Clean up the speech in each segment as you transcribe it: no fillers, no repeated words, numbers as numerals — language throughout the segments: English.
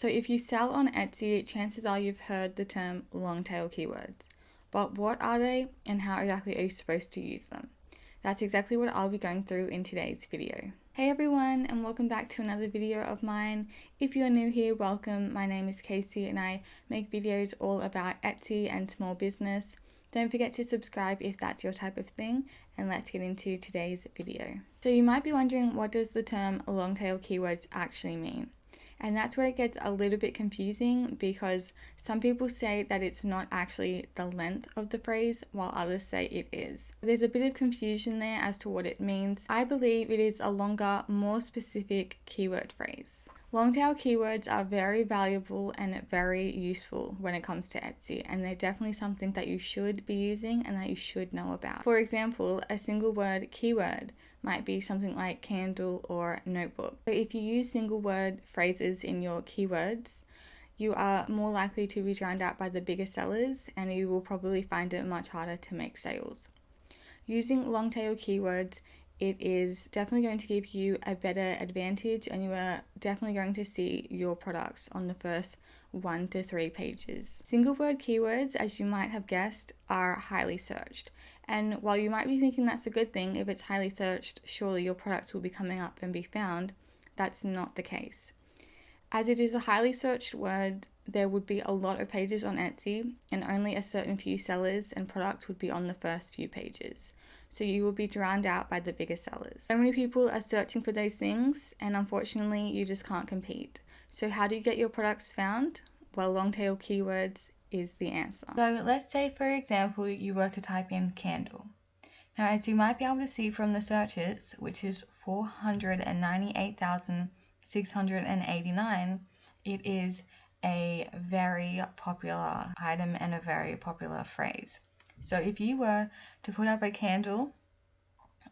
So if you sell on Etsy, chances are you've heard the term long tail keywords. But what are they and how exactly are you supposed to use them? That's exactly what I'll be going through in today's video. Hey everyone, and welcome back to another video of mine. If you're new here, welcome. My name is Cayce and I make videos all about Etsy and small business. Don't forget to subscribe if that's your type of thing, and let's get into today's video. So you might be wondering, what does the term long tail keywords actually mean? And that's where it gets a little bit confusing, because some people say that it's not actually the length of the phrase, while others say it is. There's a bit of confusion there as to what it means. I believe it is a longer, more specific keyword phrase. Long tail keywords are very valuable and very useful when it comes to Etsy, and they're definitely something that you should be using and that you should know about. For example, a single word keyword might be something like candle or notebook. So if you use single word phrases in your keywords, you are more likely to be drowned out by the bigger sellers, and you will probably find it much harder to make sales. Using long tail keywords, it is definitely going to give you a better advantage, and you are definitely going to see your products on the first 1 to 3 pages. Single word keywords, as you might have guessed, are highly searched. And while you might be thinking that's a good thing, if it's highly searched, surely your products will be coming up and be found. That's not the case. As it is a highly searched word, there would be a lot of pages on Etsy, and only a certain few sellers and products would be on the first few pages. So you will be drowned out by the bigger sellers. So many people are searching for those things, and unfortunately you just can't compete. So how do you get your products found? Well, long tail keywords is the answer. So let's say, for example, you were to type in candle. Now, as you might be able to see from the searches, which is 498,689, it is a very popular item and a very popular phrase. So if you were to put up a candle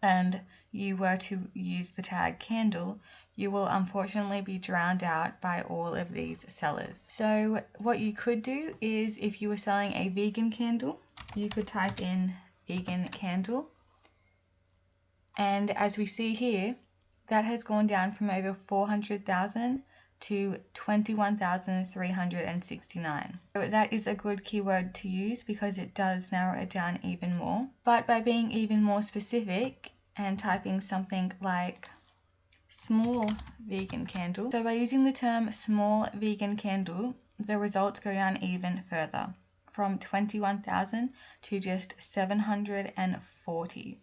and you were to use the tag candle, you will unfortunately be drowned out by all of these sellers. So what you could do is, if you were selling a vegan candle, you could type in vegan candle. And as we see here, that has gone down from over 400,000 to 21,369. So that is a good keyword to use because it does narrow it down even more. But by being even more specific and typing something like small vegan candle, so by using the term small vegan candle, the results go down even further, from 21,000 to just 740.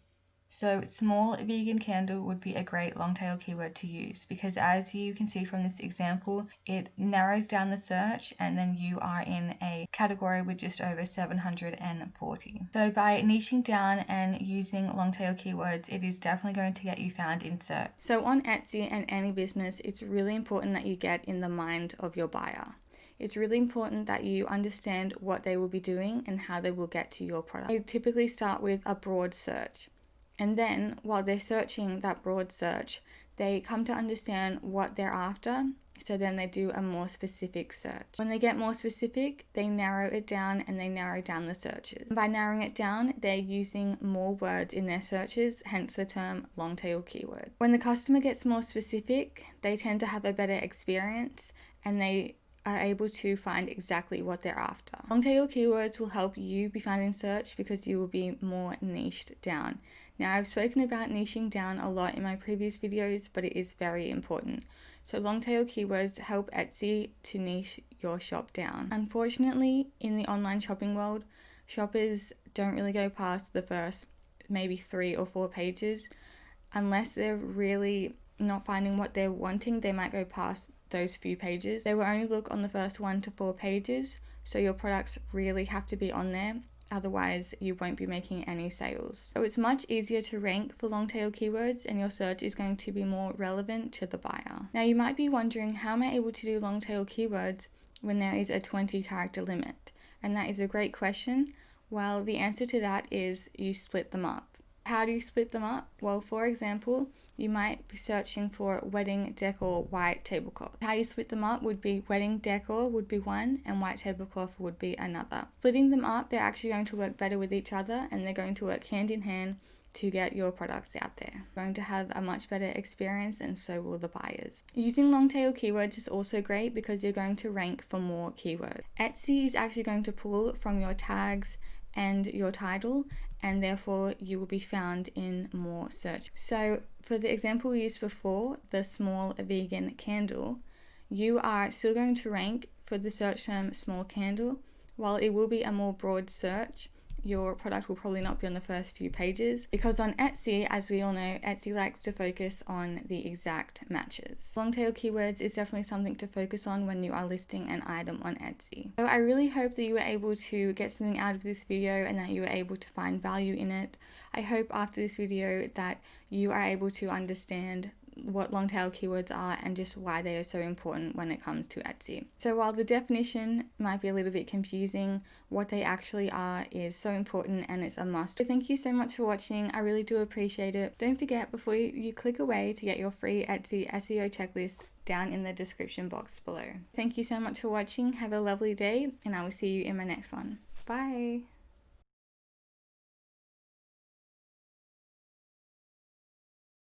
So small vegan candle would be a great long tail keyword to use, because as you can see from this example, it narrows down the search and then you are in a category with just over 740. So by niching down and using long tail keywords, it is definitely going to get you found in search. So on Etsy and any business, it's really important that you get in the mind of your buyer. It's really important that you understand what they will be doing and how they will get to your product. You typically start with a broad search. And then, while they're searching that broad search, they come to understand what they're after, so then they do a more specific search. When they get more specific, they narrow it down and they narrow down the searches. By narrowing it down, they're using more words in their searches, hence the term long tail keyword. When the customer gets more specific, they tend to have a better experience and they are able to find exactly what they're after. Long tail keywords will help you be found in search because you will be more niched down. Now, I've spoken about niching down a lot in my previous videos, but it is very important. So long tail keywords help Etsy to niche your shop down. Unfortunately, in the online shopping world, shoppers don't really go past the first maybe 3 or 4 pages. Unless they're really not finding what they're wanting, they might go past those few pages. They will only look on the first 1 to 4 pages, so your products really have to be on there. Otherwise, you won't be making any sales. So it's much easier to rank for long tail keywords, and your search is going to be more relevant to the buyer. Now, you might be wondering, how am I able to do long tail keywords when there is a 20 character limit? And that is a great question. Well, the answer to that is you split them up. How do you split them up? Well, for example, you might be searching for wedding decor white tablecloth. How you split them up would be wedding decor would be one and white tablecloth would be another. Splitting them up, they're actually going to work better with each other and they're going to work hand in hand to get your products out there. You're going to have a much better experience, and so will the buyers. Using long tail keywords is also great because you're going to rank for more keywords. Etsy is actually going to pull from your tags and your title, and therefore you will be found in more search. So for the example we used before, the small vegan candle, you are still going to rank for the search term small candle. While it will be a more broad search, your product will probably not be on the first few pages, because on Etsy, as we all know, Etsy likes to focus on the exact matches. Long tail keywords is definitely something to focus on when you are listing an item on Etsy. So I really hope that you were able to get something out of this video and that you were able to find value in it. I hope after this video that you are able to understand what long tail keywords are and just why they are so important when it comes to Etsy. So while the definition might be a little bit confusing, what they actually are is so important and it's a must. So thank you so much for watching. I really do appreciate it. Don't forget, before you click away, to get your free Etsy SEO checklist down in the description box below. Thank you so much for watching. Have a lovely day, and I will see you in my next one. Bye.